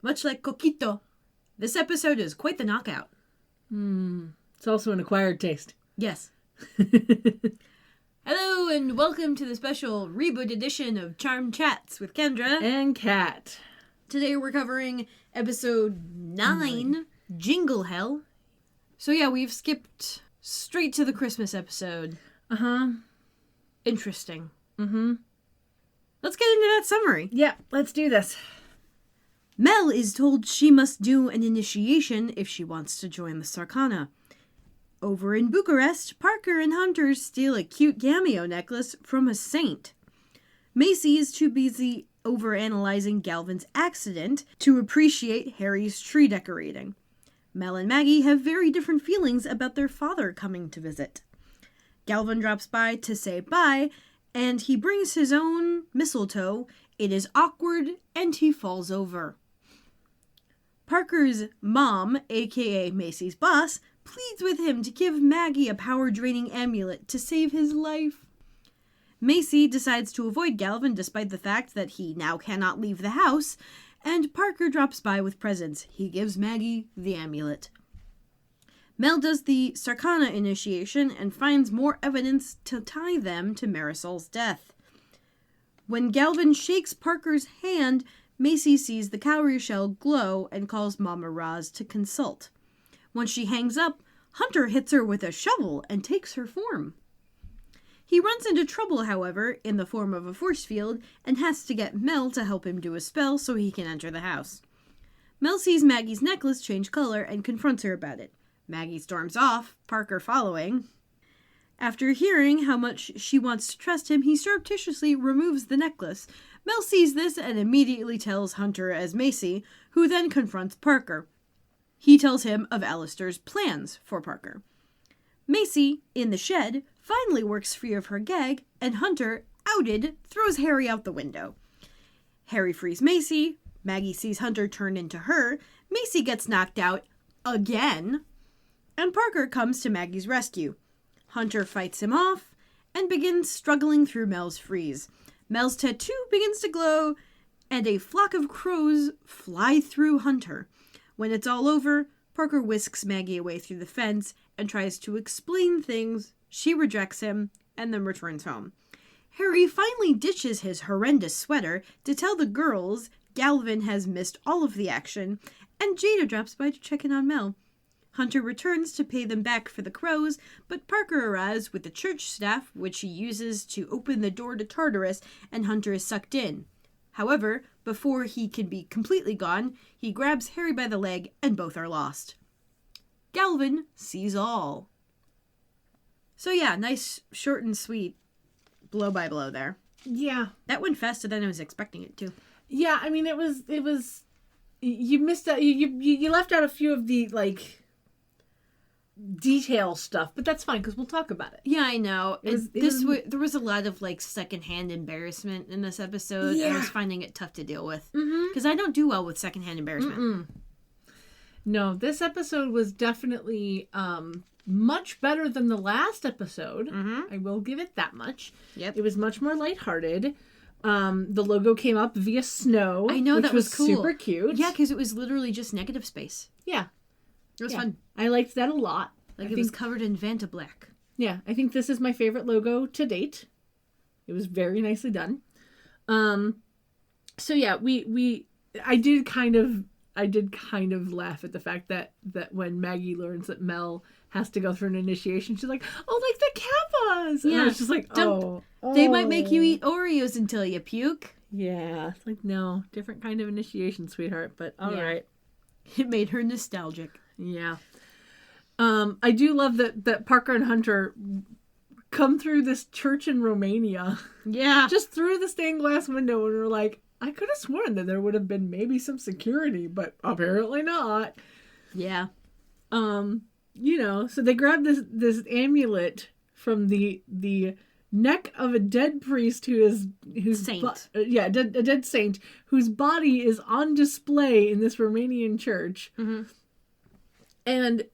Much like Coquito, this episode is quite the knockout. It's also an acquired taste. Yes. Hello and welcome to the special Reboot edition of Charm Chats with Kendra and Kat. Today we're covering episode 9, Jingle Hell. So yeah, we've skipped straight to the Christmas episode. Interesting. Let's get into that summary. Yeah, let's do this. Mel is told she must do an initiation if she wants to join the Sarkana. Over in Bucharest, Parker and Hunter steal a cute cameo necklace from a saint. Macy is too busy overanalyzing Galvin's accident to appreciate Harry's tree decorating. Mel and Maggie have very different feelings about their father coming to visit. Galvin drops by to say bye, and he brings his own mistletoe. It is awkward, and he falls over. Parker's mom, aka Macy's boss, pleads with him to give Maggie a power-draining amulet to save his life. Macy decides to avoid Galvin despite the fact that he now cannot leave the house, and Parker drops by with presents. He gives Maggie the amulet. Mel does the Sarkana initiation and finds more evidence to tie them to Marisol's death. When Galvin shakes Parker's hand, Macy sees the cowrie shell glow and calls Mama Roz to consult. Once she hangs up, Hunter hits her with a shovel and takes her form. He runs into trouble, however, in the form of a force field and has to get Mel to help him do a spell so he can enter the house. Mel sees Maggie's necklace change color and confronts her about it. Maggie storms off, Parker following. After hearing how much she wants to trust him, he surreptitiously removes the necklace. Mel sees this and immediately tells Hunter as Macy, who then confronts Parker. He tells him of Alistair's plans for Parker. Macy, in the shed, finally works free of her gag, and Hunter, outed, throws Harry out the window. Harry frees Macy. Maggie sees Hunter turn into her. Macy gets knocked out again, and Parker comes to Maggie's rescue. Hunter fights him off and begins struggling through Mel's freeze. Mel's tattoo begins to glow, and a flock of crows fly through Hunter. When it's all over, Parker whisks Maggie away through the fence and tries to explain things. She rejects him and then returns home. Harry finally ditches his horrendous sweater to tell the girls Galvin has missed all of the action, and Jada drops by to check in on Mel. Hunter returns to pay them back for the crows, but Parker arrives with the church staff, which he uses to open the door to Tartarus, and Hunter is sucked in. However, before he can be completely gone, he grabs Harry by the leg, and both are lost. Galvin sees all. So yeah, nice, short and sweet, blow by blow there. Yeah. That went faster than I was expecting it to. Yeah, I mean, it was, you missed out, you left out a few of the, detail stuff, but that's fine because we'll talk about it. Yeah, I know. There was a lot of secondhand embarrassment in this episode. Yeah. I was finding it tough to deal with because I don't do well with secondhand embarrassment. No, this episode was definitely much better than the last episode. I will give it that much. Yep. It was much more lighthearted. The logo came up via snow. I know, which that was cool. Super cute. Yeah, because it was literally just negative space. Yeah. It was fun. I liked that a lot. It was covered in Vanta black. Yeah, I think this is my favorite logo to date. It was very nicely done. So yeah, I did kind of laugh at the fact that when Maggie learns that Mel has to go through an initiation, she's like, "Oh, like the Kappas!" And I was just like, "Oh, they might make you eat Oreos until you puke." Yeah, it's like, no, different kind of initiation, sweetheart. But all right, it made her nostalgic. Yeah. I do love that Parker and Hunter come through this church in Romania. Yeah. Just through the stained glass window, and we're like, I could have sworn that there would have been maybe some security, but apparently not. Yeah. So they grab this amulet from the neck of a dead priest who's saint. A dead saint whose body is on display in this Romanian church. And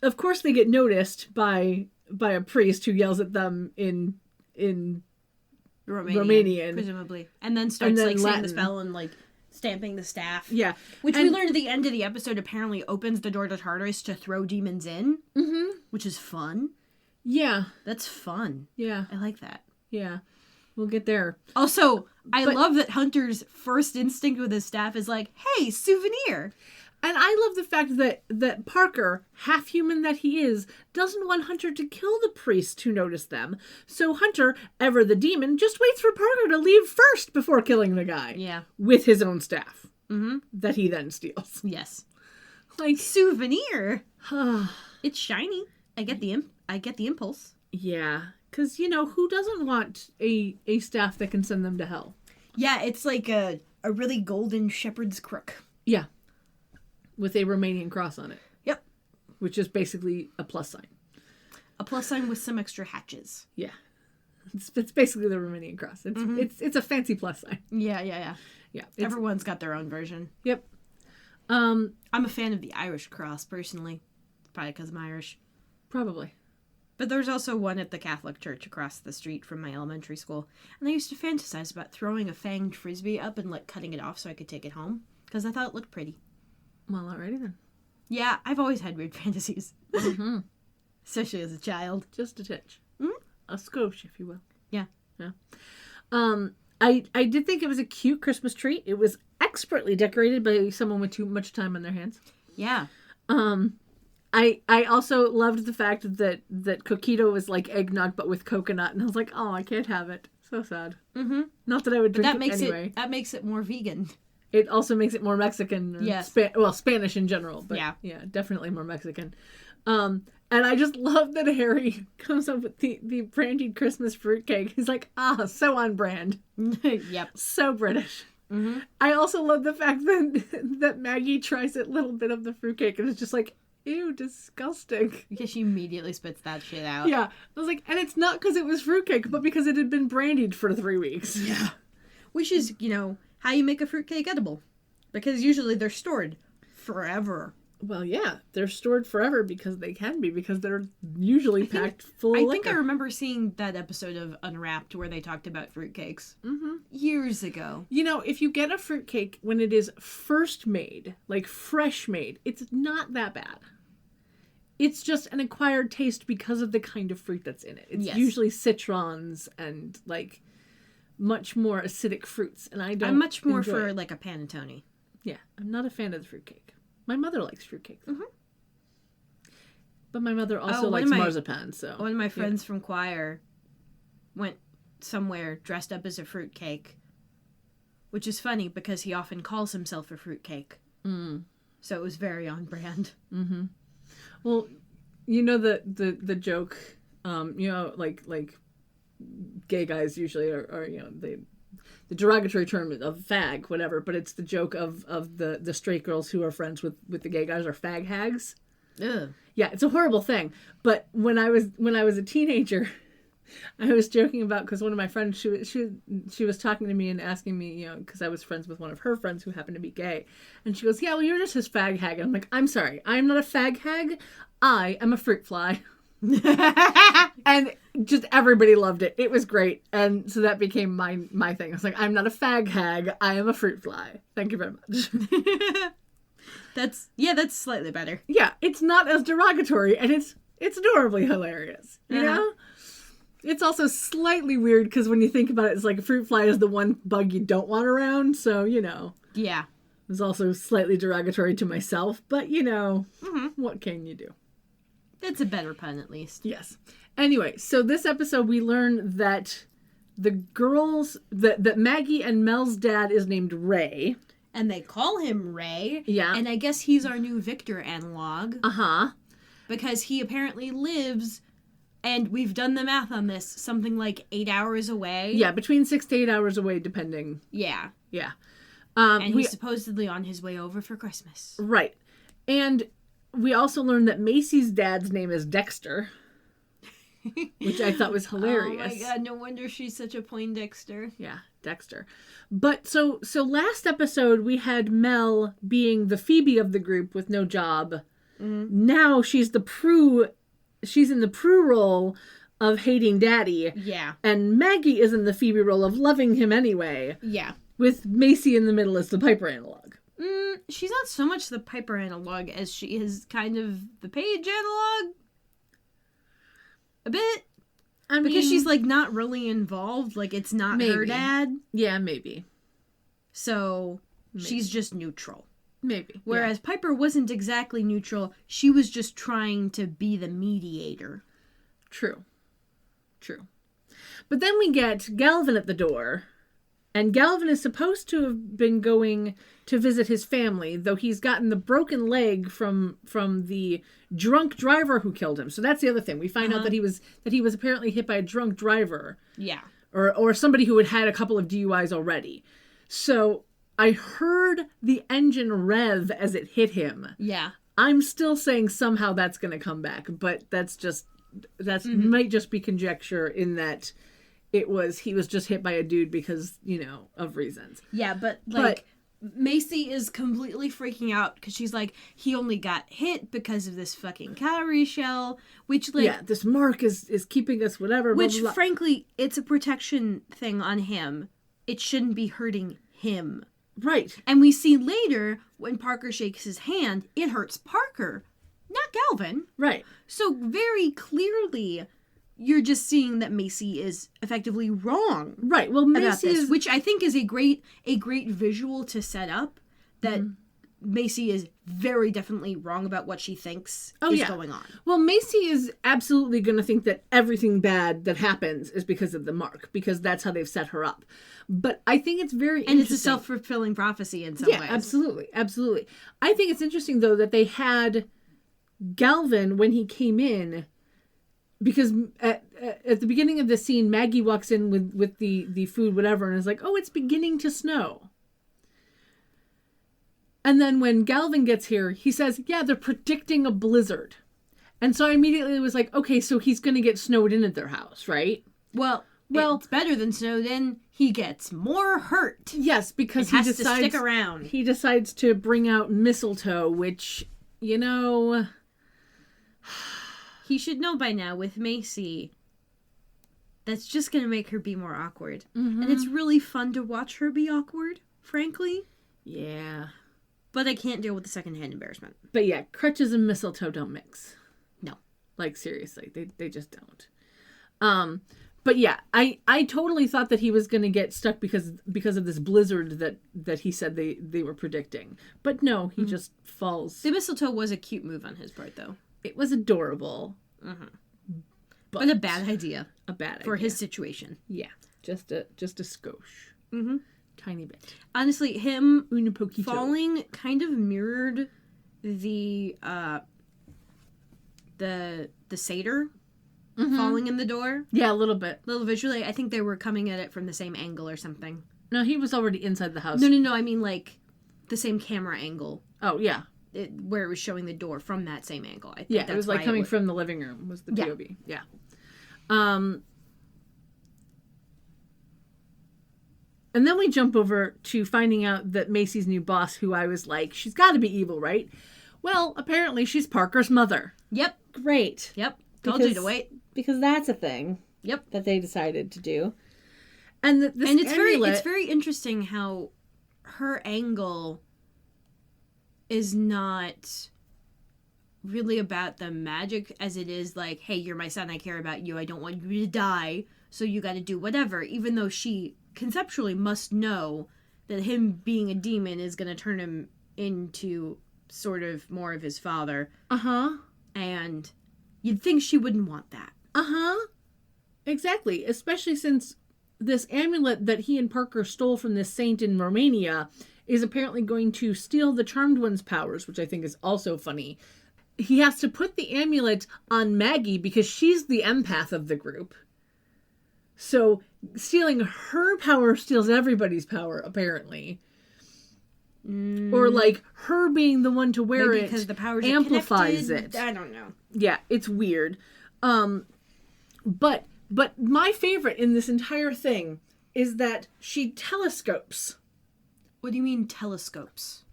of course they get noticed by a priest who yells at them in Romanian presumably, and then starts saying the spell and stamping the staff. Yeah. Which we learned at the end of the episode apparently opens the door to Tartarus to throw demons in. Mm-hmm. Which is fun. Yeah. That's fun. Yeah. I like that. Yeah. We'll get there. Also, I love that Hunter's first instinct with his staff is like, hey, souvenir. And I love the fact that Parker, half human that he is, doesn't want Hunter to kill the priest who noticed them. So Hunter, ever the demon, just waits for Parker to leave first before killing the guy. Yeah. With his own staff. Mm-hmm. That he then steals. Yes. Like, souvenir. It's shiny. I get the impulse. Yeah. Because, who doesn't want a staff that can send them to hell? Yeah, it's like a really golden shepherd's crook. Yeah. With a Romanian cross on it. Yep. Which is basically a plus sign. A plus sign with some extra hatches. Yeah. It's basically the Romanian cross. It's a fancy plus sign. Yeah. Everyone's got their own version. Yep. I'm a fan of the Irish cross, personally. Probably because I'm Irish. Probably. But there's also one at the Catholic church across the street from my elementary school. And I used to fantasize about throwing a fanged frisbee up and cutting it off so I could take it home. Because I thought it looked pretty. Well, alrighty then. Yeah, I've always had weird fantasies. Mm-hmm. Especially as a child. Just a titch. Mm-hmm. A skosh, if you will. Yeah. I did think it was a cute Christmas tree. It was expertly decorated by someone with too much time on their hands. Yeah. I also loved the fact that Coquito was like eggnog but with coconut, and I was like, oh, I can't have it. So sad. Mm-hmm. Not that I would drink it anyway. That makes it more vegan. It also makes it more Mexican. Yes. Spanish in general. But yeah, definitely more Mexican. And I just love that Harry comes up with the brandied Christmas fruitcake. He's like, so on brand. Yep. So British. Mm-hmm. I also love the fact that Maggie tries a little bit of the fruitcake and it's just like, ew, disgusting. Because she immediately spits that shit out. Yeah. I was like, and it's not because it was fruitcake, but because it had been brandied for 3 weeks. Yeah. Which is, how you make a fruitcake edible. Because usually they're stored forever. Well, yeah, they're stored forever because they're usually packed full of liquor. I think I remember seeing that episode of Unwrapped where they talked about fruitcakes. Mm-hmm. Years ago. If you get a fruitcake when it is first made, like fresh made, it's not that bad. It's just an acquired taste because of the kind of fruit that's in it. It's usually citrons and much more acidic fruits, and I'm much more for a panettone. Yeah, I'm not a fan of the fruitcake. My mother likes fruitcake, though. Mm-hmm. But my mother also likes marzipan, so... One of my friends from choir went somewhere dressed up as a fruitcake, which is funny because he often calls himself a fruitcake. Mm. So it was very on brand. Mm-hmm. Well, the joke, gay guys usually are the derogatory term of fag, whatever, but it's the joke of the straight girls who are friends with the gay guys are fag hags. Ugh. Yeah, it's a horrible thing. But when I was a teenager, I was joking about, because one of my friends, she was talking to me and asking me, because I was friends with one of her friends who happened to be gay, and she goes, yeah, well, you're just his fag hag. And I'm like, I'm sorry, I'm not a fag hag. I am a fruit fly. And just everybody loved it. It was great. And so that became my thing. I was like, I'm not a fag hag. I am a fruit fly. Thank you very much. That's slightly better. Yeah, it's not as derogatory, and it's adorably hilarious. You know? It's also slightly weird because when you think about it, it's like a fruit fly is the one bug you don't want around. So, Yeah. It's also slightly derogatory to myself, but what can you do? It's a better pun, at least. Yes. Anyway, so this episode we learn that the girls, that Maggie and Mel's dad is named Ray. And they call him Ray. Yeah. And I guess he's our new Victor analog. Uh-huh. Because he apparently lives, and we've done the math on this, something like 8 hours away. Yeah, between 6 to 8 hours away, depending. Yeah. Yeah. And he's supposedly on his way over for Christmas. Right. And we also learned that Macy's dad's name is Dexter. Which I thought was hilarious. Oh my god, no wonder she's such a Poindexter. Yeah, Dexter. But so last episode we had Mel being the Phoebe of the group with no job. Mm-hmm. Now she's in the Prue role of hating Daddy. Yeah. And Maggie is in the Phoebe role of loving him anyway. Yeah. With Macy in the middle as the Piper analog. She's not so much the Piper analog as she is kind of the Paige analog. A bit. Because she's, like, not really involved. Like, it's not her dad. Yeah, maybe. So, she's just neutral. Maybe. Whereas Piper wasn't exactly neutral. She was just trying to be the mediator. True. But then we get Galvin at the door. And Galvin is supposed to have been going to visit his family, though he's gotten the broken leg from the drunk driver who killed him. So that's the other thing. We find out that he was apparently hit by a drunk driver. Yeah. Or somebody who had a couple of DUIs already. So I heard the engine rev as it hit him. Yeah. I'm still saying somehow that's going to come back, but might just be conjecture in that he was just hit by a dude because, of reasons. Yeah, but Macy is completely freaking out because she's like, he only got hit because of this fucking calorie shell, which, like... Yeah, this mark is keeping us whatever, which, blah, blah, blah. frankly, it's a protection thing on him. It shouldn't be hurting him. Right. And we see later, when Parker shakes his hand, it hurts Parker, not Galvin. Right. So, very clearly... You're just seeing that Macy is effectively wrong. Right. Well, Macy is, which I think is a great visual to set up that Macy is very definitely wrong about what she thinks is going on. Well, Macy is absolutely going to think that everything bad that happens is because of the mark, because that's how they've set her up. But I think it's very interesting. And it's a self-fulfilling prophecy in some ways. Yeah, absolutely. Absolutely. I think it's interesting, though, that they had Galvin, when he came in... Because at the beginning of the scene, Maggie walks in with the food, whatever, and is like, oh, it's beginning to snow. And then when Galvin gets here, he says, yeah, they're predicting a blizzard. And so I immediately was like, okay, so he's going to get snowed in at their house, right? Well, it's better than snowed in. He gets more hurt. Yes, because he decides to stick around. He decides to bring out mistletoe, which, He should know by now with Macy, that's just going to make her be more awkward. Mm-hmm. And it's really fun to watch her be awkward, frankly. Yeah. But I can't deal with the secondhand embarrassment. But yeah, crutches and mistletoe don't mix. No. Like, seriously, they just don't. But yeah, I totally thought that he was going to get stuck because of this blizzard that he said they were predicting. But no, he just falls. The mistletoe was a cute move on his part, though. It was adorable. Mm-hmm. But a bad idea. A bad idea. For his situation. Yeah. Just a skosh. Mm-hmm. Tiny bit. Honestly, him Una poquito. Falling kind of mirrored the satyr falling in the door. Yeah, a little bit. A little visually. I think they were coming at it from the same angle or something. No, he was already inside the house. No. I mean, like, the same camera angle. Oh, yeah. Where it was showing the door from that same angle. I think yeah, it was like coming from the living room was the POV. Yeah. And then we jump over to finding out that Macy's new boss, who I was like, she's got to be evil, right? Well, apparently she's Parker's mother. Yep. Great. Yep. Told you to wait. Because that's a thing. Yep. That they decided to do. And it's very interesting how her angle is not really about the magic as it is like, hey, you're my son, I care about you, I don't want you to die, so you gotta do whatever, even though she conceptually must know that him being a demon is gonna turn him into sort of more of his father. And you'd think she wouldn't want that. Exactly, especially since this amulet that he and Parker stole from this saint in Romania is apparently going to steal the Charmed One's powers, which I think is also funny. He has to put the amulet on Maggie because she's the empath of the group. So stealing her power steals everybody's power, apparently. Or like her being the one to wear it because the powers amplifies it. I don't know. Yeah, it's weird. But my favorite in this entire thing is that she telescopes. What do you mean telescopes?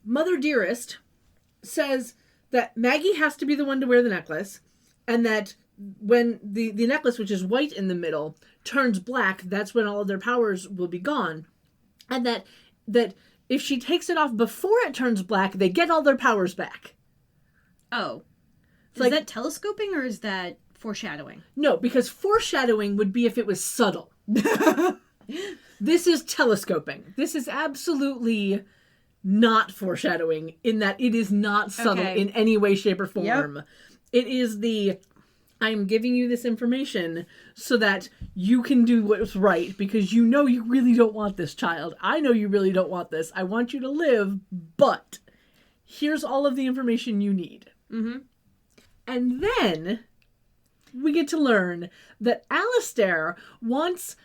Mother Dearest says that Maggie has to be the one to wear the necklace, and that when the necklace, which is white in the middle, turns black, that's when all of their powers will be gone. And that if she takes it off before it turns black, they get all their powers back. Oh. Is that telescoping or is that foreshadowing? No, because foreshadowing would be if it was subtle. This is telescoping. This is absolutely not foreshadowing in that it is not subtle in any way, shape, or form. Yep. It is I'm giving you this information so that you can do what's right because you know you really don't want this child. I know you really don't want this. I want you to live, but here's all of the information you need. Mm-hmm. And then we get to learn that Alistair wants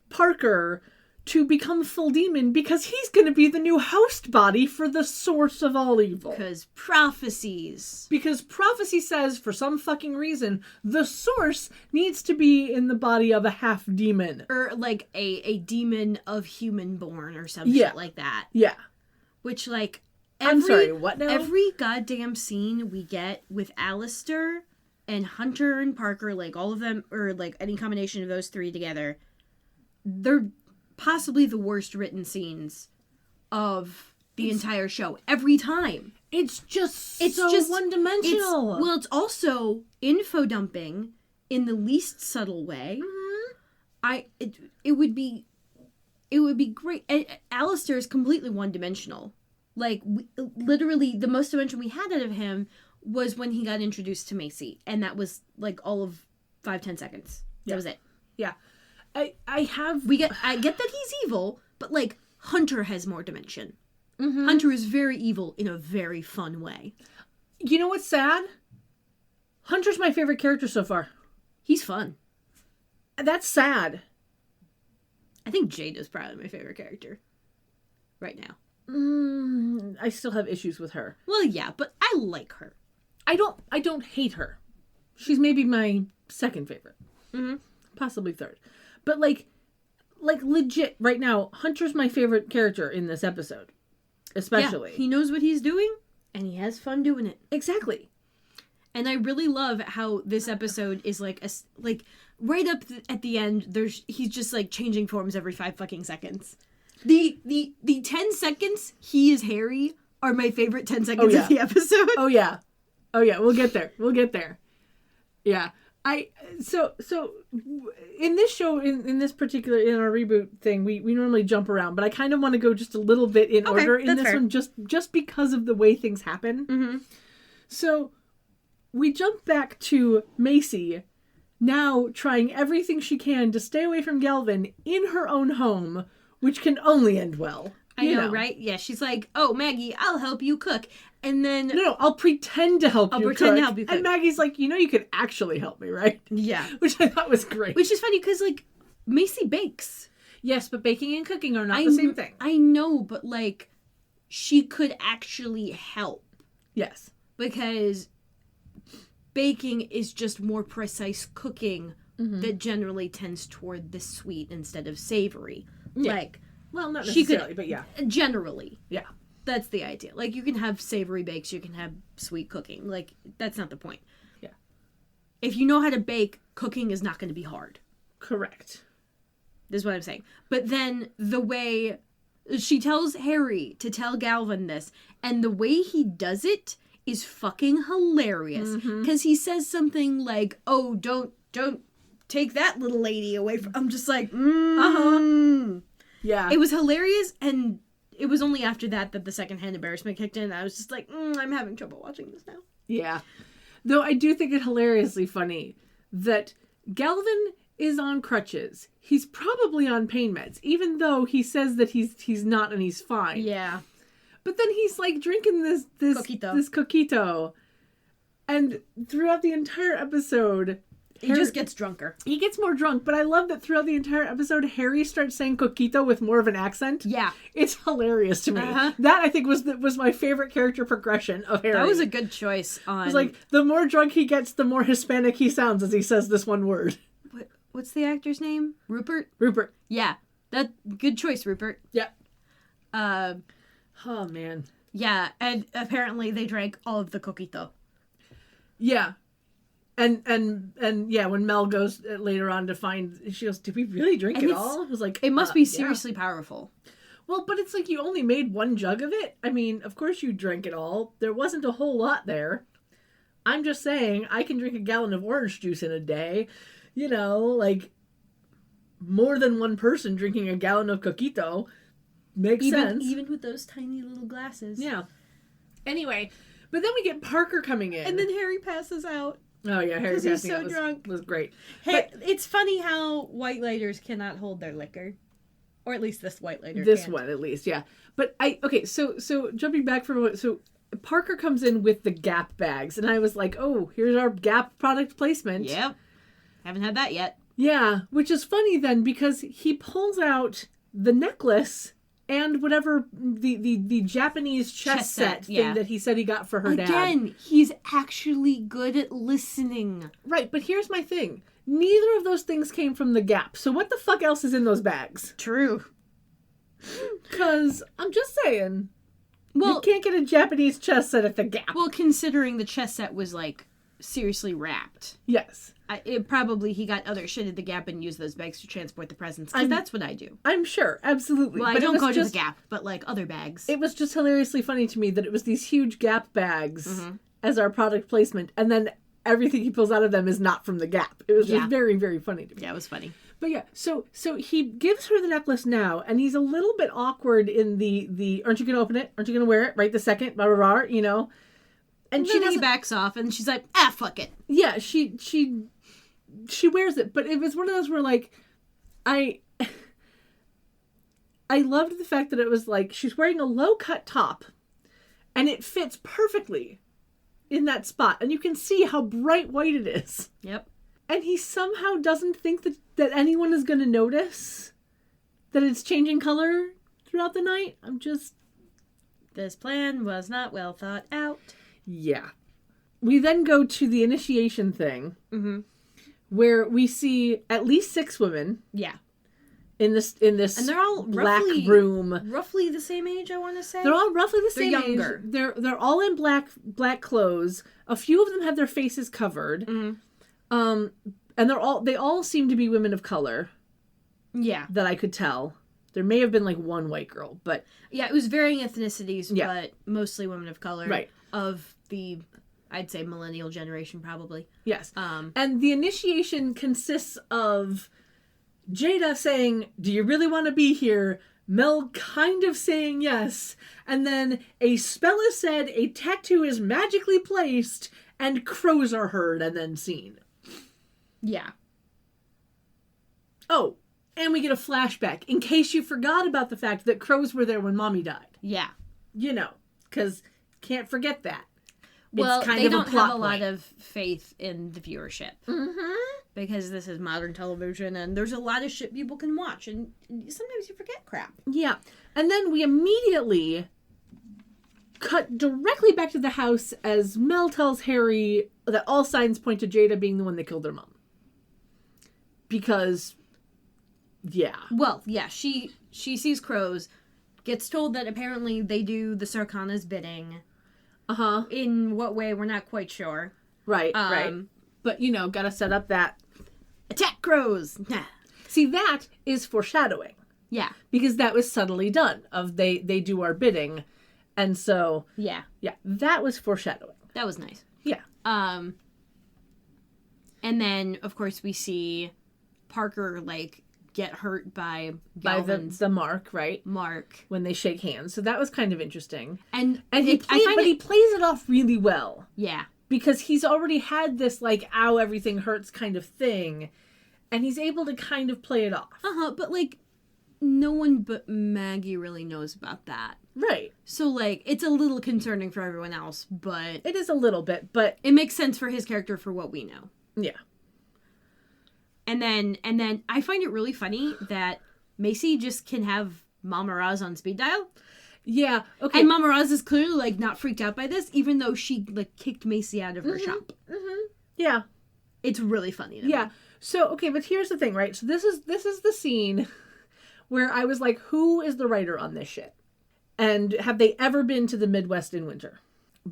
Parker to become full demon because he's going to be the new host body for the source of all evil. Because prophecies. Because prophecy says, for some fucking reason, the source needs to be in the body of a half demon. Or like a demon of human born or some shit like that. Yeah. Which like... I'm sorry, what now? Every goddamn scene we get with Alistair and Hunter and Parker, like all of them, or like any combination of those three together, they're possibly the worst written scenes of the entire show. Every time. It's just one-dimensional. It's also info dumping in the least subtle way. Mm-hmm. It would be great. Alistair is completely one-dimensional. Like, literally, the most dimension we had out of him was when he got introduced to Macy. And that was, like, all of 5-10 seconds. That was it. Yeah. I get that he's evil, but, like, Hunter has more dimension. Mm-hmm. Hunter is very evil in a very fun way. You know what's sad? Hunter's my favorite character so far. He's fun. That's sad. I think Jade is probably my favorite character right now. I still have issues with her. Well, yeah, but I like her. I don't hate her. She's maybe my second favorite. Mm-hmm. Possibly third. But like legit right now, Hunter's my favorite character in this episode. Especially. Yeah, he knows what he's doing and he has fun doing it. Exactly. And I really love how this episode is like right up at the end he's just like changing forms every 5 fucking seconds. The 10 seconds he is Harry are my favorite 10 seconds of the episode. Oh yeah. We'll get there. Yeah. So in this show, in this particular, in our reboot thing, we normally jump around, but I kind of want to go just a little bit in order in this one, just because of the way things happen. Mm-hmm. So we jump back to Macy, now trying everything she can to stay away from Galvin in her own home, which can only end well. I know, right? Yeah, she's like, "Oh, Maggie, I'll help you cook." And then... No, I'll pretend to help you cook. And Maggie's like, you could actually help me, right? Yeah. Which I thought was great. Which is funny, because, like, Macy bakes. Yes, but baking and cooking are not the same thing. I know, but, like, she could actually help. Yes. Because baking is just more precise cooking that generally tends toward the sweet instead of savory. Yeah. Like... Well, not necessarily, but yeah. Generally. Yeah. That's the idea. Like, you can have savory bakes, you can have sweet cooking. Like, that's not the point. Yeah. If you know how to bake, cooking is not going to be hard. Correct. This is what I'm saying. But then the way she tells Harry to tell Galvin this, and the way he does it is fucking hilarious. Because he says something like, "Oh, don't take that little lady away from..." I'm just like, Yeah. It was hilarious, and it was only after that the secondhand embarrassment kicked in. I was just like, I'm having trouble watching this now. Yeah. Though I do think it hilariously funny that Galvin is on crutches. He's probably on pain meds, even though he says that he's not and he's fine. Yeah. But then he's like drinking this coquito. And throughout the entire episode... He just gets drunker. He gets more drunk, but I love that throughout the entire episode, Harry starts saying coquito with more of an accent. Yeah. It's hilarious to me. That, I think, was my favorite character progression of Harry. That was a good choice on... It's like, the more drunk he gets, the more Hispanic he sounds as he says this one word. What's the actor's name? Rupert? Rupert. Yeah. Good choice, Rupert. Yeah. Oh, man. Yeah, and apparently they drank all of the coquito. Yeah. And yeah, when Mel goes later on to find, she goes, "Did we really drink it all?" I was like, it must be seriously powerful. Well, but it's like you only made one jug of it. I mean, of course you drank it all. There wasn't a whole lot there. I'm just saying, I can drink a gallon of orange juice in a day. You know, like, more than one person drinking a gallon of coquito makes sense. Even with those tiny little glasses. Yeah. Anyway, but then we get Parker coming in. And then Harry passes out. Oh, yeah, Harry passing he's so out drunk. was great. Hey, but it's funny how white lighters cannot hold their liquor. Or at least this white lighter This can't. one, at least, yeah. But so jumping back for a moment, so Parker comes in with the Gap bags, and I was like, oh, here's our Gap product placement. Yep. Haven't had that yet. Yeah, which is funny then, because he pulls out the necklace and whatever the Japanese chess set thing that he said he got for her dad. Again, he's actually good at listening. Right, but here's my thing. Neither of those things came from the Gap. So what the fuck else is in those bags? True. Because I'm just saying, well, you can't get a Japanese chess set at the Gap. Well, considering the chess set was like seriously wrapped. Yes. He got other shit at the Gap and used those bags to transport the presents. Because that's what I do. I'm sure, absolutely. Well, but I don't go to the Gap, but like other bags. It was just hilariously funny to me that it was these huge Gap bags as our product placement, and then everything he pulls out of them is not from the Gap. It was just very, very funny to me. Yeah, it was funny. But yeah, so he gives her the necklace now, and he's a little bit awkward in the aren't you going to open it? Aren't you going to wear it right the second? Blah, blah, blah, you know? And he backs off, and she's like, fuck it. Yeah, she wears it, but it was one of those where, like, I loved the fact that it was like she's wearing a low-cut top, and it fits perfectly in that spot, and you can see how bright white it is. Yep. And he somehow doesn't think that anyone is going to notice that it's changing color throughout the night. This plan was not well thought out. Yeah. We then go to the initiation thing, where we see at least 6 women. Yeah. In this and they're all black room, roughly the same age. I want to say they're all roughly the same younger. Age. They're all in black clothes. A few of them have their faces covered, and they all seem to be women of color. Yeah, that I could tell. There may have been like one white girl, but yeah, it was varying ethnicities, but mostly women of color. Right. Of the, I'd say, millennial generation, probably. Yes. And the initiation consists of Jada saying, "Do you really want to be here?" Mel kind of saying yes. And then a spell is said, a tattoo is magically placed, and crows are heard and then seen. Yeah. Oh, and we get a flashback, in case you forgot about the fact that crows were there when Mommy died. Yeah. You know, because can't forget that. Well, it's kind they of don't a plot have a point. lot of faith in the viewership. Because this is modern television, and there's a lot of shit people can watch, and sometimes you forget crap. Yeah. And then we immediately cut directly back to the house as Mel tells Harry that all signs point to Jada being the one that killed their mom. Because, yeah. Well, yeah, she sees crows, gets told that apparently they do the Sarkana's bidding. In what way, we're not quite sure. Right, right. But, you know, gotta set up that attack crows. See, that is foreshadowing. Yeah. Because that was subtly done, of they do our bidding. And so, yeah, that was foreshadowing. That was nice. Yeah. And then, of course, we see Parker, like, get hurt by Galvin's... the mark, right? Mark. When they shake hands. So that was kind of interesting. And he plays it off really well. Yeah. Because he's already had this, like, ow, everything hurts kind of thing. And he's able to kind of play it off. But, like, no one but Maggie really knows about that. Right. So, like, it's a little concerning for everyone else, but... It is a little bit, but... It makes sense for his character for what we know. Yeah. And then I find it really funny that Macy just can have Mama Roz on speed dial. Yeah, okay. And Mama Roz is clearly, like, not freaked out by this, even though she, like, kicked Macy out of her shop. Yeah. It's really funny to me. So, okay, but here's the thing, right? So this is the scene where I was like, who is the writer on this shit? And have they ever been to the Midwest in winter?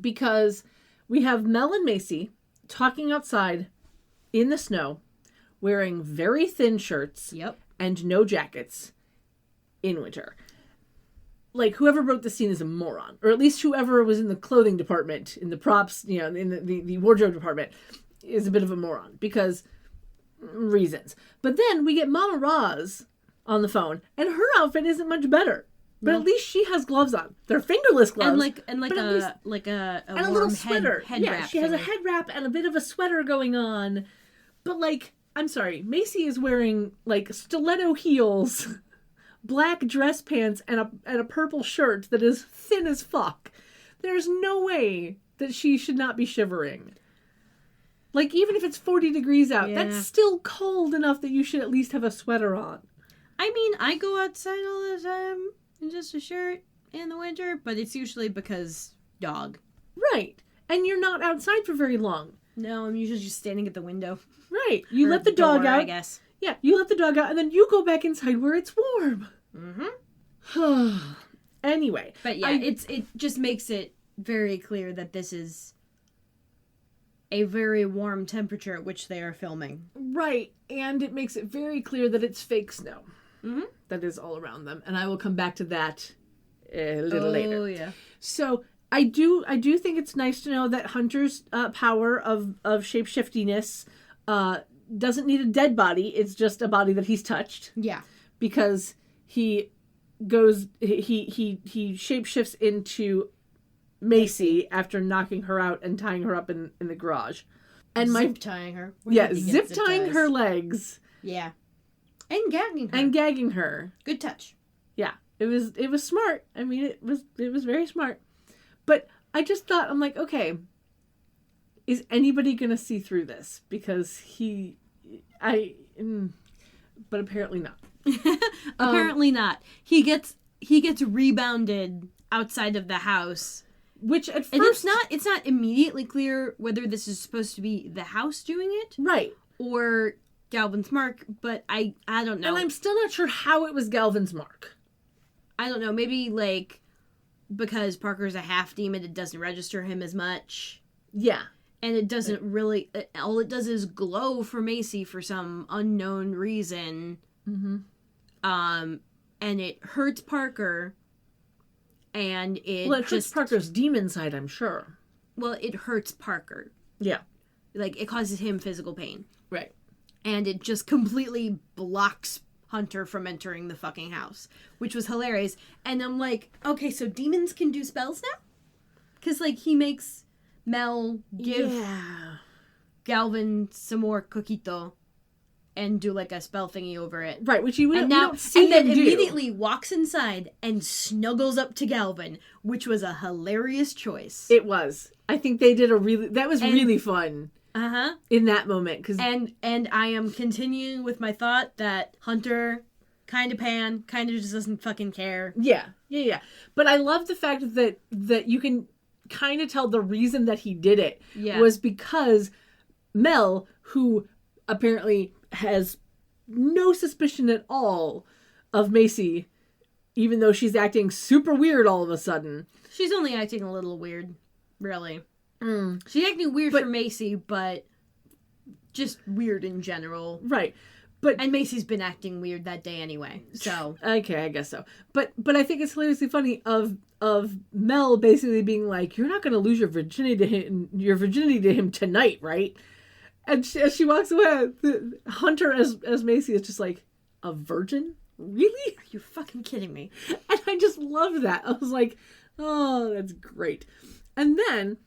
Because we have Mel and Macy talking outside in the snow, wearing very thin shirts and no jackets in winter. like, whoever wrote the scene is a moron. Or at least whoever was in the clothing department, in the props, you know, in the wardrobe department is a bit of a moron. Because reasons. But then we get Mama Roz on the phone, and her outfit isn't much better. But at least she has gloves on. They're fingerless gloves. And a little sweater. Head wrap she has a head wrap and a bit of a sweater going on. But, like, I'm sorry, Macy is wearing, like, stiletto heels, black dress pants, and a purple shirt that is thin as fuck. There's no way that she should not be shivering. Like, even if it's 40 degrees out, that's still cold enough that you should at least have a sweater on. I mean, I go outside all the time in just a shirt in the winter, but it's usually because dog. Right. And you're not outside for very long. No, I'm usually just standing at the window. Right. You let the dog out. I guess. Yeah, you let the dog out, and then you go back inside where it's warm. Mm-hmm. Anyway. But yeah, it just makes it very clear that this is a very warm temperature at which they are filming. Right. And it makes it very clear that it's fake snow. Mm-hmm. That is all around them. And I will come back to that a little later. Oh, yeah. So I do think it's nice to know that Hunter's power of shapeshiftiness doesn't need a dead body. It's just a body that he's touched. Yeah. Because he shapeshifts into Macy after knocking her out and tying her up in the garage. And zip tying her. Zip tying her legs. Yeah. And gagging her. And gagging her. Good touch. Yeah. It was smart. I mean, it was very smart. But I just thought, I'm like, okay, is anybody going to see through this? Because but apparently not. Apparently not. He gets rebounded outside of the house. Which at first... And it's not immediately clear whether this is supposed to be the house doing it. Right. Or Galvin's mark, but I don't know. And I'm still not sure how it was Galvin's mark. I don't know. Maybe, like, because Parker's a half demon, it doesn't register him as much. Yeah. And it doesn't really... All it does is glow for Macy for some unknown reason. Mm-hmm. And it hurts Parker. And it hurts Parker's demon side, I'm sure. Well, it hurts Parker. Yeah. Like, it causes him physical pain. Right. And it just completely blocks Hunter from entering the fucking house, which was hilarious. And I'm like, okay, so demons can do spells now? Because, like, he makes Mel give Galvin some more coquito and do, like, a spell thingy over it. Right, which we don't see him do. And then immediately walks inside and snuggles up to Galvin, which was a hilarious choice. It was. I think they did really fun. Uh-huh. In that moment. And I am continuing with my thought that Hunter kind of just doesn't fucking care. Yeah. But I love the fact that you can kind of tell the reason that he did it was because Mel, who apparently has no suspicion at all of Macy, even though she's acting super weird all of a sudden. She's only acting a little weird, really. She's acting weird for Macy, but just weird in general. Right. And Macy's been acting weird that day anyway, so. Okay, I guess so. But I think it's hilariously funny of Mel basically being like, you're not going to lose your virginity to him tonight, right? And as she walks away, Hunter as Macy is just like, a virgin? Really? Are you fucking kidding me? And I just love that. I was like, oh, that's great. And then...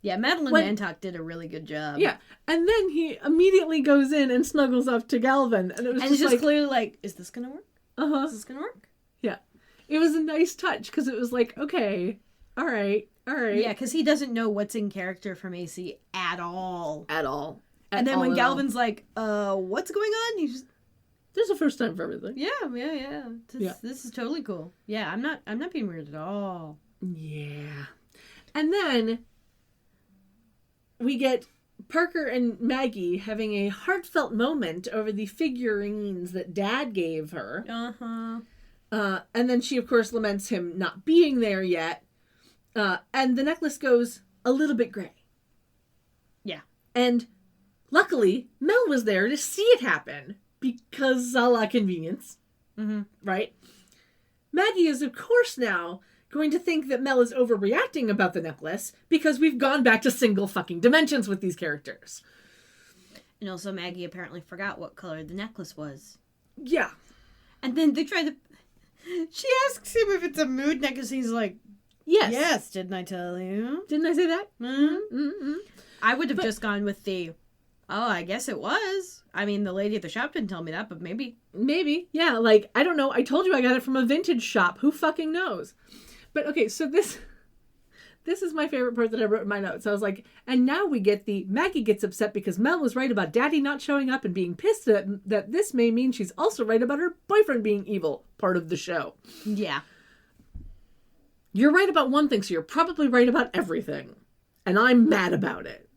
Yeah, Madeline Mantock did a really good job. Yeah. And then he immediately goes in and snuggles up to Galvin. And it was just like, clearly like, is this going to work? Uh-huh. Is this going to work? Yeah. It was a nice touch because it was like, okay, all right. Yeah, because he doesn't know what's in character for Macy at all. And then when Galvin's like, what's going on? He's just... There's a first time for everything. Yeah. This is totally cool. Yeah, I'm not being weird at all. Yeah. And then... we get Parker and Maggie having a heartfelt moment over the figurines that Dad gave her. Uh-huh. And then she, of course, laments him not being there yet. And the necklace goes a little bit gray. Yeah. And luckily, Mel was there to see it happen because a la convenience. Mm-hmm. Right? Maggie is, of course, now going to think that Mel is overreacting about the necklace because we've gone back to single fucking dimensions with these characters. And also Maggie apparently forgot what color the necklace was. Yeah. And then they try to... She asks him if it's a mood necklace. He's like, yes. Yes, didn't I tell you? Didn't I say that? Mm-hmm. Mm-hmm. I would have just gone with the, I guess it was. I mean, the lady at the shop didn't tell me that, but maybe. Maybe. Yeah, like, I don't know. I told you I got it from a vintage shop. Who fucking knows? But, okay, so this is my favorite part that I wrote in my notes. I was like, and now we get the Maggie gets upset because Mel was right about Daddy not showing up and being pissed that this may mean she's also right about her boyfriend being evil part of the show. Yeah. You're right about one thing, so you're probably right about everything. And I'm mad about it.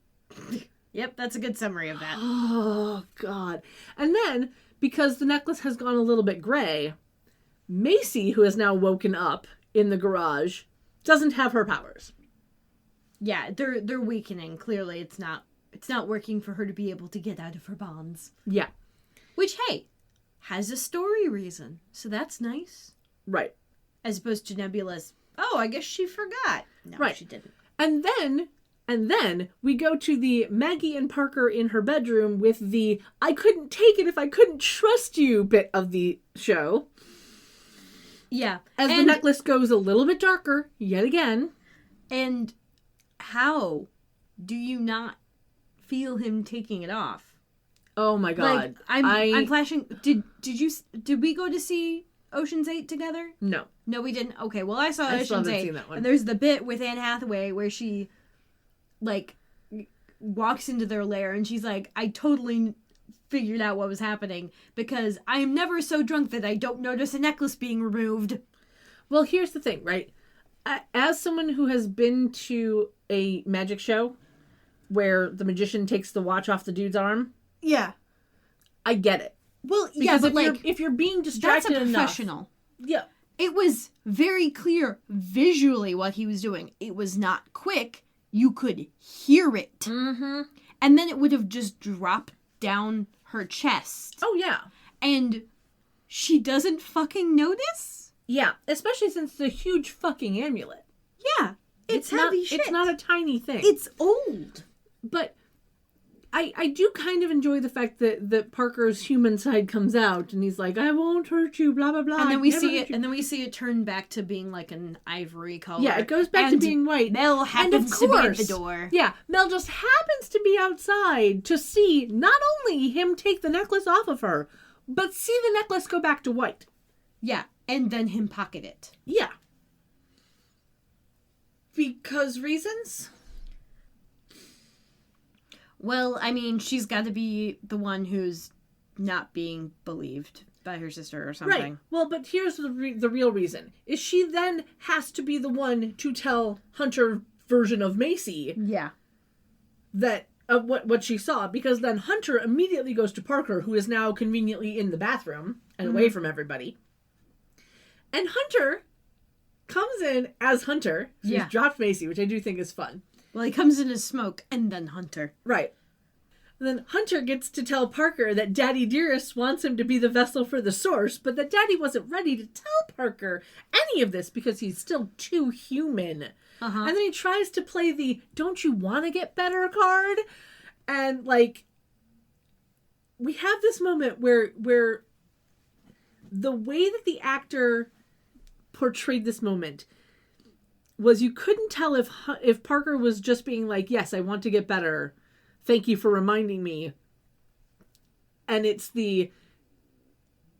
Yep, that's a good summary of that. Oh, God. And then, because the necklace has gone a little bit gray, Macy, who has now woken up in the garage, doesn't have her powers. Yeah, they're weakening. Clearly, it's not working for her to be able to get out of her bonds. Yeah. Which, hey, has a story reason. So that's nice. Right. As opposed to Nebula's, I guess she forgot. No, right. She didn't. And then we go to the Maggie and Parker in her bedroom with the I couldn't take it if I couldn't trust you bit of the show. Yeah. As the necklace goes a little bit darker, yet again. And how do you not feel him taking it off? Oh my God. Like, I'm flashing. Did we go to see Ocean's 8 together? No. No, we didn't. Okay, well, I saw Ocean's 8. Seen that one. And there's the bit with Anne Hathaway where she, like, walks into their lair and she's like, I totally figured out what was happening because I am never so drunk that I don't notice a necklace being removed. Well, here's the thing, right? As someone who has been to a magic show where the magician takes the watch off the dude's arm. Yeah. I get it. Well, because yeah, but if you're being distracted that's a professional. Enough, yeah. It was very clear visually what he was doing. It was not quick. You could hear it. Mm-hmm. And then it would have just dropped down her chest. Oh, yeah. And she doesn't fucking notice? Yeah, especially since it's a huge fucking amulet. Yeah, it's heavy shit. It's not a tiny thing. It's old. But I do kind of enjoy the fact that Parker's human side comes out and he's like, I won't hurt you, blah, blah, blah. And then we see it turn back to being like an ivory color. Yeah, it goes back to being white. Mel happens to be at the door. Yeah, Mel just happens to be outside to see not only him take the necklace off of her, but see the necklace go back to white. Yeah, and then him pocket it. Yeah. Because reasons? Well, I mean, she's got to be the one who's not being believed by her sister or something. Right. Well, but here's the real reason. Is she then has to be the one to tell Hunter version of Macy. Yeah. That of what she saw. Because then Hunter immediately goes to Parker, who is now conveniently in the bathroom and away from everybody. And Hunter comes in as Hunter. So he's dropped Macy, which I do think is fun. Well, he comes in as Smoke, and then Hunter. Right. And then Hunter gets to tell Parker that Daddy Dearest wants him to be the vessel for the source, but that Daddy wasn't ready to tell Parker any of this because he's still too human. Uh-huh. And then he tries to play the don't you want to get better card? And, like, we have this moment where the way that the actor portrayed this moment was you couldn't tell if Parker was just being like, yes, I want to get better. Thank you for reminding me. And it's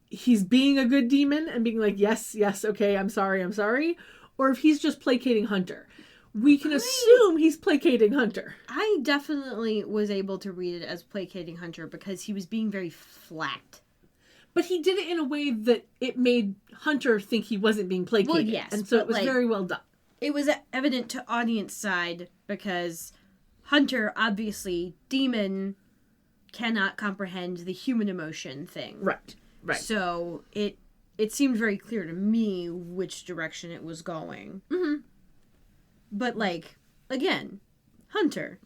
he's being a good demon and being like, yes, okay, I'm sorry. Or if he's just placating Hunter. We can assume he's placating Hunter. I definitely was able to read it as placating Hunter because he was being very flat. But he did it in a way that it made Hunter think he wasn't being placated. Well, yes. And so it was very well done. It was evident to audience side because Hunter, obviously, demon, cannot comprehend the human emotion thing. Right. So it seemed very clear to me which direction it was going. Mm-hmm. But, like, again, Hunter,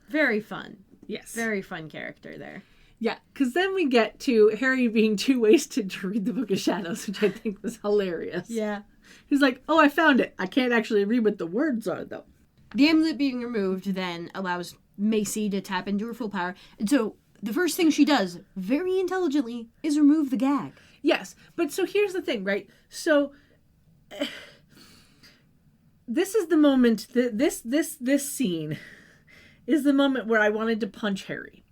very fun. Yes. Very fun character there. Yeah, because then we get to Harry being too wasted to read the Book of Shadows, which I think was hilarious. Yeah. He's like, oh, I found it. I can't actually read what the words are, though. The amulet being removed then allows Macy to tap into her full power. And so the first thing she does, very intelligently, is remove the gag. Yes, but so here's the thing, right? So this is the moment, this scene is the moment where I wanted to punch Harry.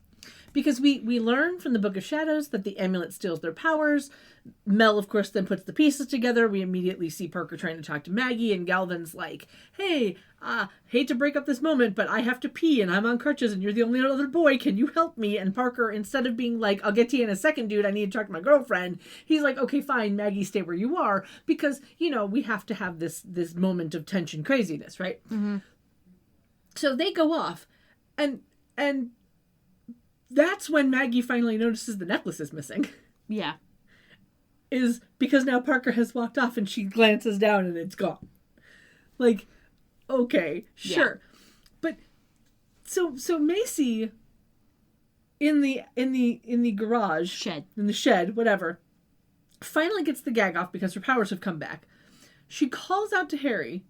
Because we learn from the Book of Shadows that the amulet steals their powers. Mel, of course, then puts the pieces together. We immediately see Parker trying to talk to Maggie, and Galvin's like, hey, hate to break up this moment, but I have to pee, and I'm on crutches, and you're the only other boy. Can you help me? And Parker, instead of being like, I'll get to you in a second, dude, I need to talk to my girlfriend, he's like, okay, fine, Maggie, stay where you are, because, you know, we have to have this moment of tension craziness, right? Mm-hmm. So they go off, and that's when Maggie finally notices the necklace is missing. Yeah. Is because now Parker has walked off and she glances down and it's gone. Like, okay, sure. Yeah. But so Macy in the garage, shed, in the shed, whatever, finally gets the gag off because her powers have come back. She calls out to Harry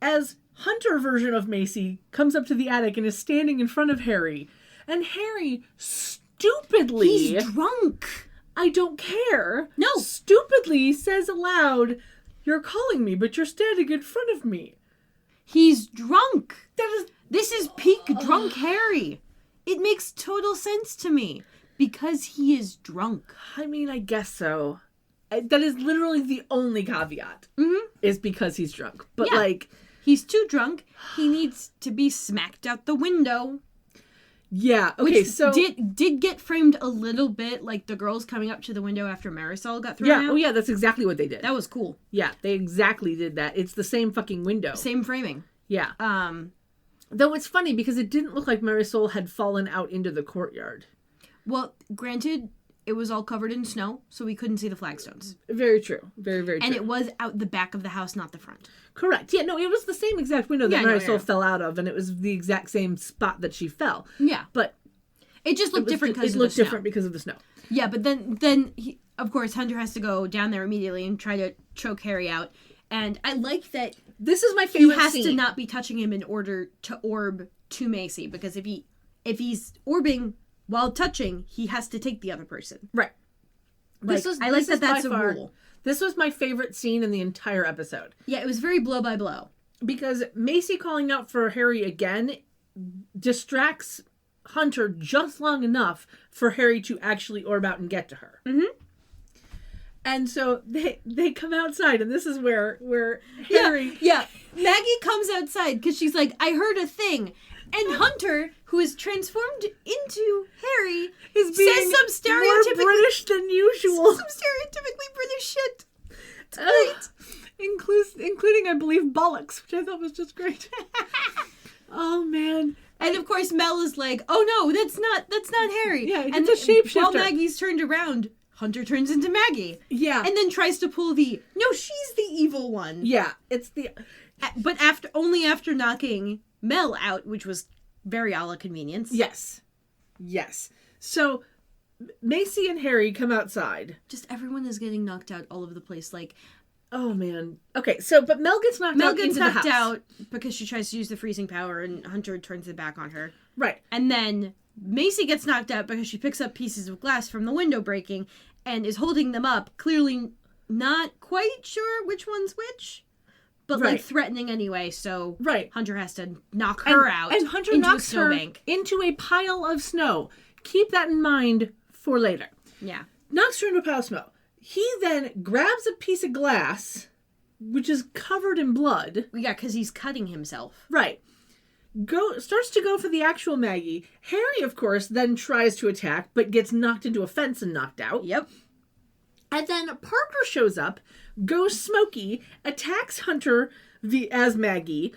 as Hunter version of Macy comes up to the attic and is standing in front of Harry. And Harry stupidly... He's drunk. I don't care. No. Stupidly says aloud, you're calling me, but you're standing in front of me. He's drunk. This is peak drunk Harry. It makes total sense to me. Because he is drunk. I mean, I guess so. That is literally the only caveat. Mm-hmm. Is because he's drunk. But yeah. like... He's too drunk. He needs to be smacked out the window. Yeah, okay, which so... did get framed a little bit, like the girls coming up to the window after Marisol got thrown out. Oh yeah, that's exactly what they did. That was cool. Yeah, they exactly did that. It's the same fucking window. Same framing. Yeah. Though it's funny, because it didn't look like Marisol had fallen out into the courtyard. Well, granted, it was all covered in snow, so we couldn't see the flagstones. Very true. Very, very true. And it was out the back of the house, not the front. Correct. Yeah, no, it was the same exact window that Marisol fell out of, and it was the exact same spot that she fell. Yeah. But it just looked different because of the snow. It looked different because of the snow. Yeah, but then he, of course, Hunter has to go down there immediately and try to choke Harry out. And I like that this is my favorite he has scene. to not be touching him in order to orb to Macy, because if he's orbing while touching, he has to take the other person. Right. I like that that's a rule. This was my favorite scene in the entire episode. Yeah, it was very blow by blow. Because Macy calling out for Harry again distracts Hunter just long enough for Harry to actually orb out and get to her. Mm-hmm. And so they come outside, and this is where Harry... Yeah, Maggie comes outside because she's like, I heard a thing. And Hunter, who is transformed into Harry, is being says some stereotypically... more British than usual. Some stereotypically British shit. It's great. Including, I believe, bollocks, which I thought was just great. Oh, man. And of course, Mel is like, "Oh no, that's not Harry." Yeah, and it's a shapeshifter. While Maggie's turned around, Hunter turns into Maggie. Yeah, and then tries to pull the no, she's the evil one. Yeah, it's the. But only after knocking Mel out, which was very a la convenience. Yes. So Macy and Harry come outside. Just everyone is getting knocked out all over the place, like. Oh, man. Okay, so, but Mel gets knocked out into the house. Mel gets knocked out because she tries to use the freezing power, and Hunter turns it back on her. Right. And then Macy gets knocked out because she picks up pieces of glass from the window breaking and is holding them up, clearly not quite sure which one's which, but, like, threatening anyway, so Hunter has to knock her out and Hunter into knocks a snowbank. Into a pile of snow. Keep that in mind for later. Yeah. Knocks her into a pile of snow. He then grabs a piece of glass, which is covered in blood. Yeah, because he's cutting himself. Right. Starts to go for the actual Maggie. Harry, of course, then tries to attack, but gets knocked into a fence and knocked out. Yep. And then Parker shows up, goes smoky, attacks Hunter as Maggie,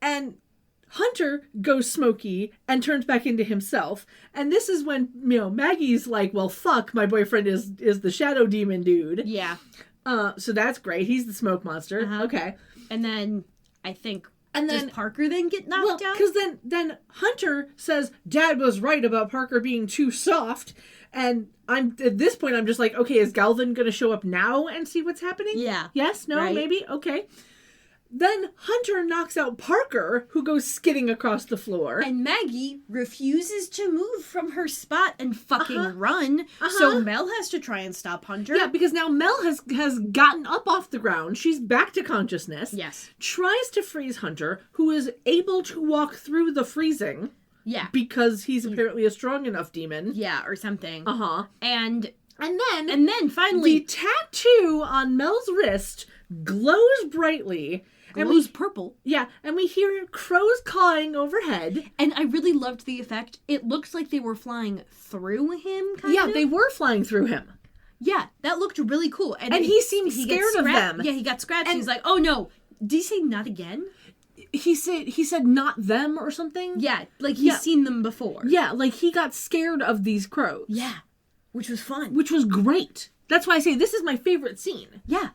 and Hunter goes smoky and turns back into himself. And this is when, Maggie's like, well, fuck, my boyfriend is the shadow demon dude. Yeah. So that's great. He's the smoke monster. Uh-huh. Okay. And then I think And then does Parker then get knocked out? Because then Hunter says Dad was right about Parker being too soft, and at this point I'm just like, okay, is Galvin going to show up now and see what's happening? Yeah. Yes? No? Right. Maybe? Okay. Then Hunter knocks out Parker, who goes skidding across the floor. And Maggie refuses to move from her spot and fucking run. So Mel has to try and stop Hunter. Yeah, because now Mel has gotten up off the ground. She's back to consciousness. Yes. Tries to freeze Hunter, who is able to walk through the freezing. Yeah. Because he's apparently a strong enough demon. Yeah, or something. And then finally the tattoo on Mel's wrist glows brightly. Glows purple. Yeah, and we hear crows cawing overhead. And I really loved the effect. It looks like they were flying through him, kind of. Yeah, they were flying through him. Yeah, that looked really cool. And he seemed scared of them. Yeah, he got scratched. And he's like, oh no. Did he say not again? He said not them or something? Yeah, like he's seen them before. Yeah, like he got scared of these crows. Yeah, which was fun. Which was great. That's why I say this is my favorite scene. Yeah.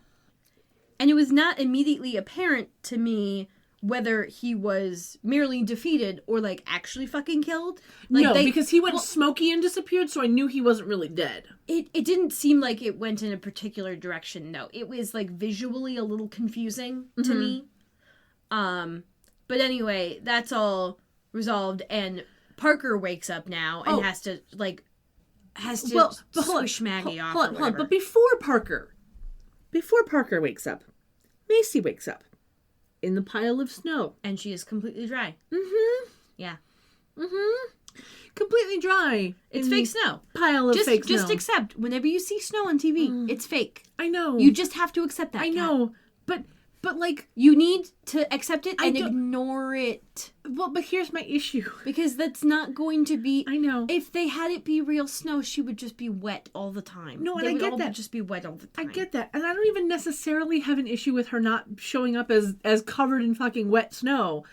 And it was not immediately apparent to me whether he was merely defeated or, like, actually fucking killed. Like, no, because he went smoky and disappeared, so I knew he wasn't really dead. It didn't seem like it went in a particular direction, no. It was, like, visually a little confusing to me. But anyway, that's all resolved, and Parker wakes up now and has to squish Maggie off. Hold on. But before Parker wakes up, Macy wakes up in the pile of snow. And she is completely dry. Yeah. Completely dry. It's fake snow. Pile of fake snow. Just accept, whenever you see snow on TV, it's fake. I know. You just have to accept that. I know. But like, you need to accept it and ignore it. Well, but here's my issue. Because that's not going to be... I know. If they had it be real snow, she would just be wet all the time. No, and I get that. Would just be wet all the time. I get that. And I don't even necessarily have an issue with her not showing up as covered in fucking wet snow.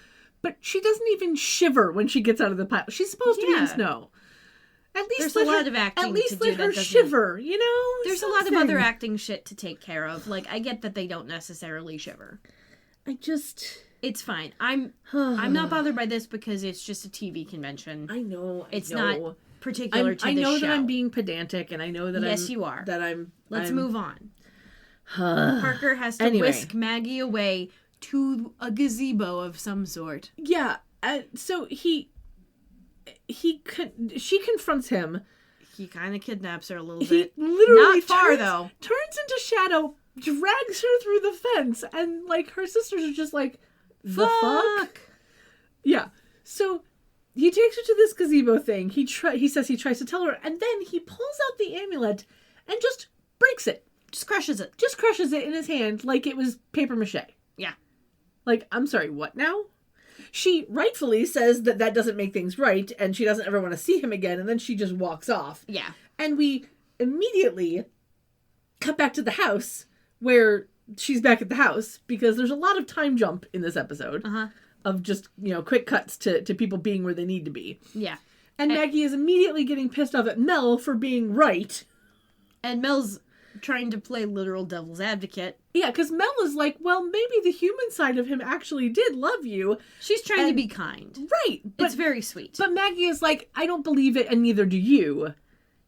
But she doesn't even shiver when she gets out of the pile. She's supposed to be in snow. At least there's a lot of acting. At least let her shiver, you know? There's a lot of other acting shit to take care of. Like, I get that they don't necessarily shiver. It's fine. I'm not bothered by this because it's just a TV convention. I know. It's not particular to this show. I know that I'm being pedantic, and I know that yes, you are. Let's I'm... move on. Parker has to whisk Maggie away to a gazebo of some sort. Yeah. So she confronts him. He kind of kidnaps her a little he bit. Literally not far though. Turns into shadow, drags her through the fence, and like her sisters are just like, the fuck? Yeah. So he takes her to this gazebo thing. He says he tries to tell her, and then he pulls out the amulet and just breaks it. Just crushes it. Just crushes it in his hand like it was paper mache. Yeah. Like, I'm sorry, what now? She rightfully says that doesn't make things right, and she doesn't ever want to see him again, and then she just walks off. Yeah. And we immediately cut back to the house, where she's back at the house, because there's a lot of time jump in this episode of just, quick cuts to people being where they need to be. Yeah. And Maggie is immediately getting pissed off at Mel for being right. And Mel's trying to play literal devil's advocate. Yeah, because Mel is like, well, maybe the human side of him actually did love you. She's trying to be kind. Right. It's very sweet. But Maggie is like, I don't believe it, and neither do you.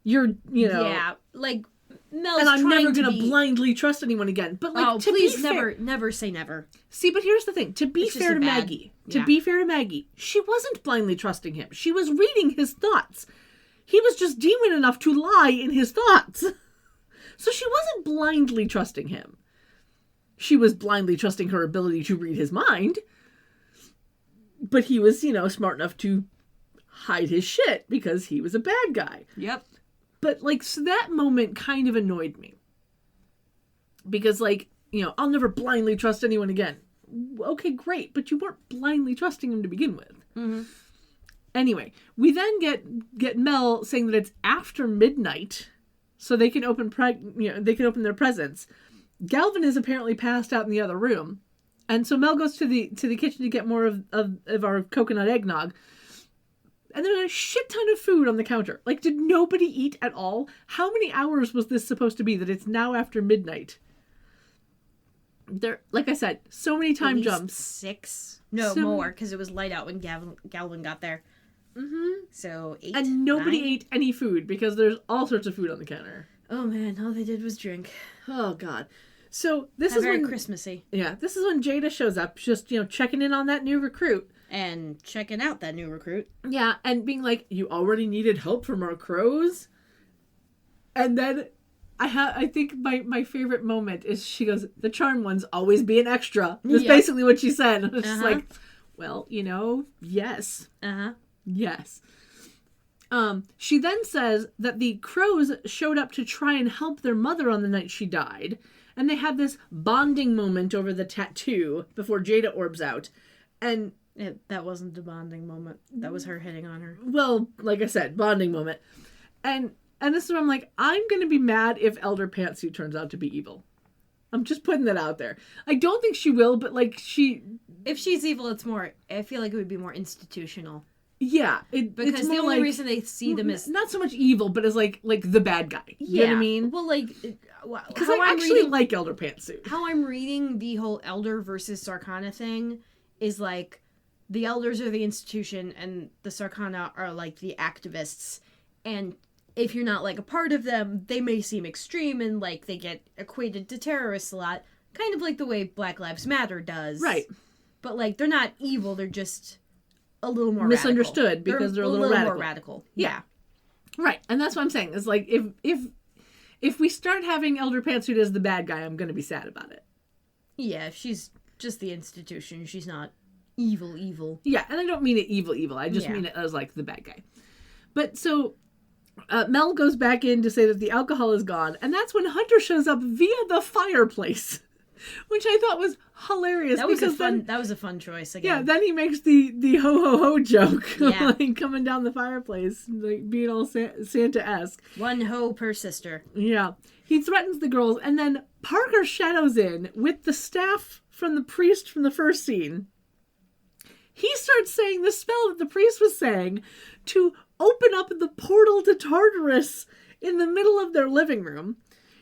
You're, Yeah, like, Mel's and I'm never going to blindly trust anyone again. But like, please never say never. See, but here's the thing. To be fair to Maggie, she wasn't blindly trusting him. She was reading his thoughts. He was just demon enough to lie in his thoughts. So she wasn't blindly trusting him. She was blindly trusting her ability to read his mind. But he was, smart enough to hide his shit because he was a bad guy. Yep. But, so that moment kind of annoyed me. Because, I'll never blindly trust anyone again. Okay, great. But you weren't blindly trusting him to begin with. Mm-hmm. Anyway, we then get Mel saying that it's after midnight, so they can open their presents. Galvin is apparently passed out in the other room, and so Mel goes to the kitchen to get more of our coconut eggnog. And there's a shit ton of food on the counter. Like, did nobody eat at all? How many hours was this supposed to be that it's now after midnight? There, like I said, so many time jumps. 6. No, more, because it was light out when Galvin got there. Mm-hmm. So 8. And nobody 9? ate any food because there's all sorts of food on the counter. Oh man, all they did was drink. Oh god. So this How is very when Christmassy. Yeah, this is when Jada shows up, just checking in on that new recruit and checking out that new recruit. Yeah, and being like, "You already needed help from our crows," and then I think my favorite moment is she goes, "The charm ones always be an extra." That's basically what she said. It's just like, well, yes. Yes. She then says that the crows showed up to try and help their mother on the night she died, and they had this bonding moment over the tattoo before Jada orbs out. And that wasn't the bonding moment. That was her hitting on her. Well, like I said, bonding moment. And this is where I'm like, I'm going to be mad if Elder Pantsuit turns out to be evil. I'm just putting that out there. I don't think she will, but like if she's evil, it's more, I feel like it would be more institutional. Yeah. Because it's the only like, reason they see them is... Not so much evil, but as like the bad guy. You know what I mean? Well, like... Because I actually like Elder Pantsuit. How I'm reading the whole Elder versus Sarkana thing is like, the Elders are the institution and the Sarkana are like the activists. And if you're not like a part of them, they may seem extreme and like they get equated to terrorists a lot. Kind of like the way Black Lives Matter does. Right. But like, they're not evil, they're just... a little more misunderstood radical. Because they're a little radical. More radical. Yeah. Right. And that's what I'm saying. It's like if we start having Elder Pantsuit as the bad guy, I'm going to be sad about it. Yeah, if she's just the institution, she's not evil. Yeah, and I don't mean it evil. I just mean it as like the bad guy. But so Mel goes back in to say that the alcohol is gone, and that's when Hunter shows up via the fireplace. Which I thought was hilarious. That was a fun choice again. Yeah, then he makes the ho ho ho joke, like coming down the fireplace, like being all Santa-esque. 1 ho per sister. Yeah, he threatens the girls, and then Parker shadows in with the staff from the priest from the first scene. He starts saying the spell that the priest was saying to open up the portal to Tartarus in the middle of their living room.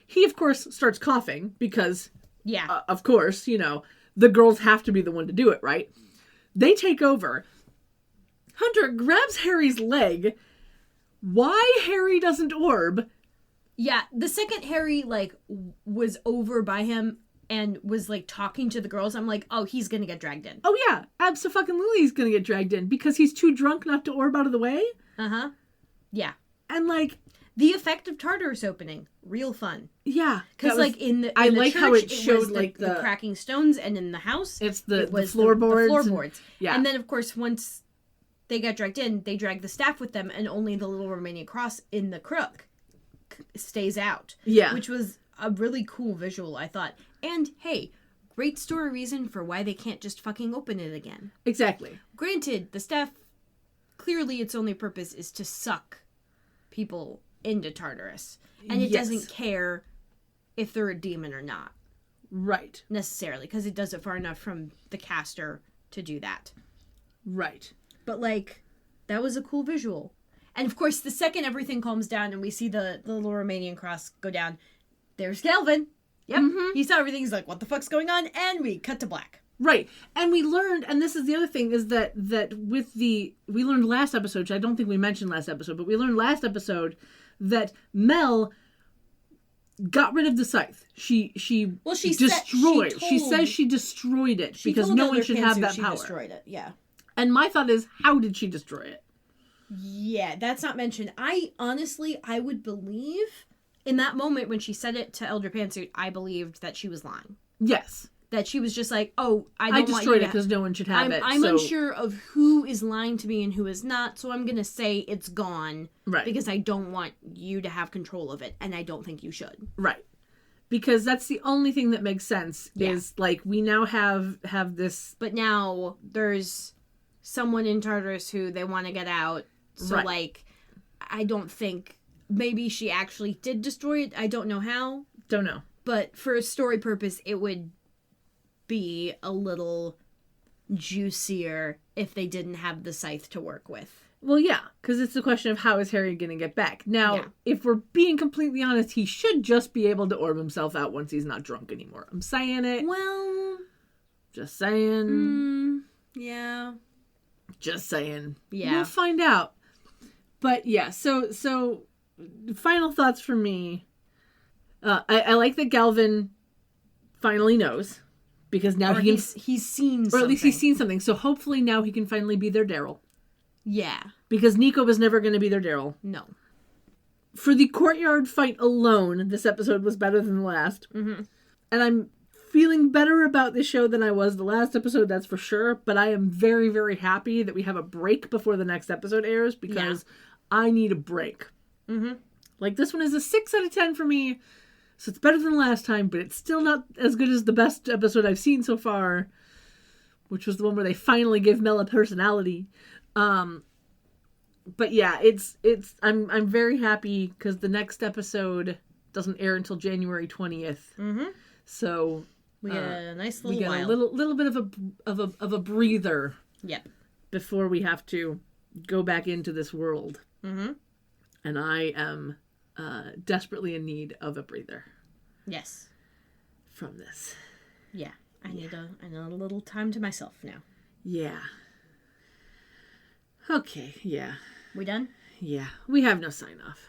He, of course, starts coughing because... Yeah. Of course, the girls have to be the one to do it, right? They take over. Hunter grabs Harry's leg. Why Harry doesn't orb? Yeah, the second Harry, was over by him and was, talking to the girls, I'm like, oh, he's gonna get dragged in. Oh, yeah. Abso-fucking-lutely he's gonna get dragged in because he's too drunk not to orb out of the way. Uh-huh. Yeah. And, the effect of Tartarus opening, real fun. Yeah, because in the like church, how it showed the cracking stones, and in the house it was the floorboards. The floorboards. Yeah, and then of course once they got dragged in, they dragged the staff with them, and only the little Romanian cross in the crook stays out. Yeah, which was a really cool visual, I thought. And hey, great story reason for why they can't just fucking open it again. Exactly. Granted, the staff clearly its only purpose is to suck people into Tartarus, and it doesn't care if they're a demon or not, right? Necessarily, because it does it far enough from the caster to do that, right? But that was a cool visual, and of course, the second everything calms down and we see the little Romanian cross go down, there's Galvin. Yep, he saw everything. He's like, "What the fuck's going on?" And we cut to black. Right, and we learned, and this is the other thing, is that we learned last episode, which I don't think we mentioned last episode, but we learned last episode that Mel got rid of the scythe. She destroyed. She says she destroyed it because no one should have that power. She destroyed it. Yeah. And my thought is, how did she destroy it? Yeah, that's not mentioned. I would believe in that moment when she said it to Elder Pantsuit, I believed that she was lying. Yes. That she was just like, oh, I destroyed it because no one should have it. I'm unsure of who is lying to me and who is not, so I'm going to say it's gone. Right. Because I don't want you to have control of it, and I don't think you should. Right. Because that's the only thing that makes sense, is, we now have this... But now there's someone in Tartarus who they want to get out, so, I don't think... Maybe she actually did destroy it. I don't know how. Don't know. But for a story purpose, it would be a little juicier if they didn't have the scythe to work with. Well, yeah, because it's a question of how is Harry going to get back. Now, Yeah. if we're being completely honest, he should just be able to orb himself out once he's not drunk anymore. I'm saying it. Well, Just saying. Yeah. Just saying. Yeah. We'll find out. But yeah, so final thoughts from me. I like that Galvin finally knows, because now he's seen something. Or at least he's seen something. So hopefully now he can finally be their Daryl. Yeah. Because Nico was never going to be their Daryl. No. For the courtyard fight alone, this episode was better than the last. Mm-hmm. And I'm feeling better about this show than I was the last episode, that's for sure. But I am very, very happy that we have a break before the next episode airs, because I need a break. Mm-hmm. Like, this one is a 6 out of 10 for me. So it's better than last time, but it's still not as good as the best episode I've seen so far, which was the one where they finally give Mel a personality. But yeah, I'm very happy because the next episode doesn't air until January 20th. Mm-hmm. So we get a nice little while. A little bit of a breather. Yep. Before we have to go back into this world. Mm-hmm. And I am desperately in need of a breather. Yes. From this. Yeah. I need a little time to myself now. Yeah. Okay, yeah. We done? Yeah. We have no sign off.